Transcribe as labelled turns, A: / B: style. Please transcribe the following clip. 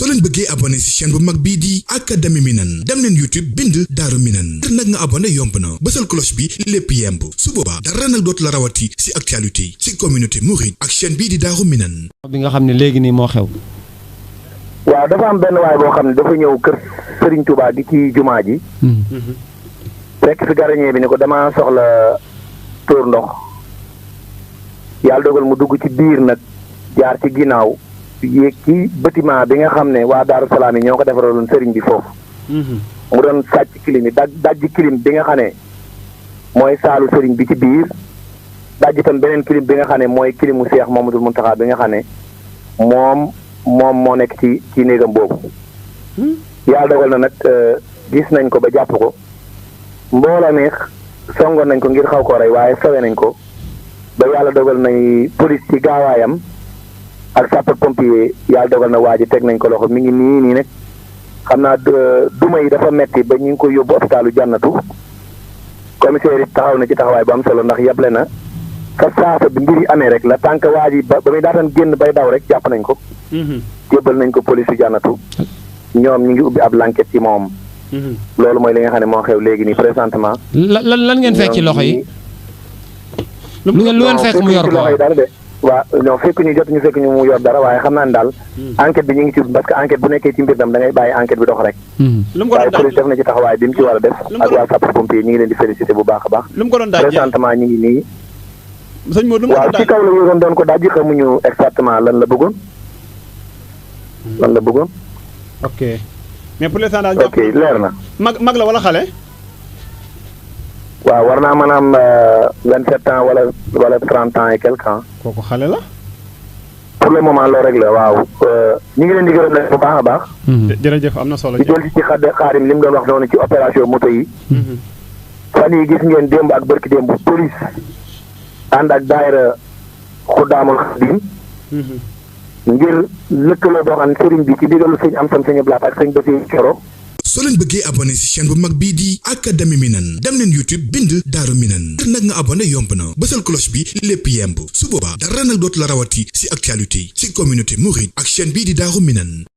A: soo leen bëggee abonné ci chaîne bu mag bii di Académie Minane dem leen YouTube bind Daaru Minane ngir nag nga abonné yomb na bësal cloche bi lépp yemb su boobaa dara nag dootu la rawati ci actualité ci communauté mouride ak chaîne bii di Daaru Minane.
B: bi nga xam ne léegi nii moo xew.
C: waaw dafa am benn waay boo xam ne dafa ñëw kër Serigne Touba gi ci jumaa ji. fekk fi garañee bi ni ko damaa soxla tóor ndox yàlla dogal mu dugg ci biir nag jaar ci ginnaaw yéeg ci bâtiment bi nga xam ne waa Daaru Salaam yi ñoo ko defaraloon sëriñ bi foofu. mu doon sàcc kilim yi dajji kilim bi nga xam ne mooy saalu sëriñ bi ci biir dajji itam beneen kilim bi nga xam ne mooy kilimu Seex Mamadul Muntaxa bi nga xam ne moom moo nekk ci néegam boobu. yàlla dogal na nag gis nañ ko ba jàpp ko mbooloo mi songoon nañ ko ngir xaw koo rey waaye sawe nañ ko ba yàlla dogal nañ police ci gaawaayam ak sapeur pompier yàlla dogal na waa ji teg nañ ko loxo mi ngi nii nag xam naa duma yi dafa metti ba ñu ngi ko yóbbu hôpitalu Jannatu commissaire yi taxaw na ci taxawaay bu am solo ndax yeble na sa saasa bi mbir yi amee rek la tànk waa ji ba muy daataan génn bay daw rek jàpp nañ ko jébbal nañ ko police yu Jannatu ñoom ñu ngi ubbi ab l'enquête ci moom loolu mooy li nga xam ne moo xew léegi nii présentement
B: lan ngeen fekk ci loxo yi lu ngeen fekk mu yor ko
C: waaw non fekk ñu jot ñu fekk ñu mu yor dara waaye xam naa ne daal enquête bi ñu ngi ci parce que enquête bu nekkee ci mbir dam da ngay bàyyi enquête bi dox rek waaye police def na ci taxawaay bi mu ci war a def ak waa sapeur pompier ñu ngi leen di félicité bu baax a baax présentement ñu ngi nii waaw ci kaw la yoroon doon ko dajji xamuñu exactement lan la bëggoon
D: ok mais pour l'instant daal
C: ok leer na
D: mag la wala xale
C: waaw war naa mën a am 27 ans wala 30 ans et quelque ans.
D: kooku xale la.
C: pour le moment loolu rek la waaw ñu ngi leen di gërëm leen bu baax a baax.
D: jërëjëf am na solo.
C: di jël ci xaarim li mu doon wax noonu ci opération moto yi. fan yi gis ngeen démb ak barki démb police ànd ak daayira Xuddaamul Xaadim ngir lëkkaloo boo xam ne sëriñ bi ci digalu sëñ Amsam sëñ Blaat ak sëñ Basiru Coro.
A: soo leen bëggee abonné ci chaîne bu mag bii di Académie Minane dem leen YouTube bind Daaru Minane ngir nag nga abonné yomb na bësal cloche bi lépp yemb su boobaa dara nag dootu la rawati ci actualité ci communauté mouride ak chaîne bii di Daaru Minane.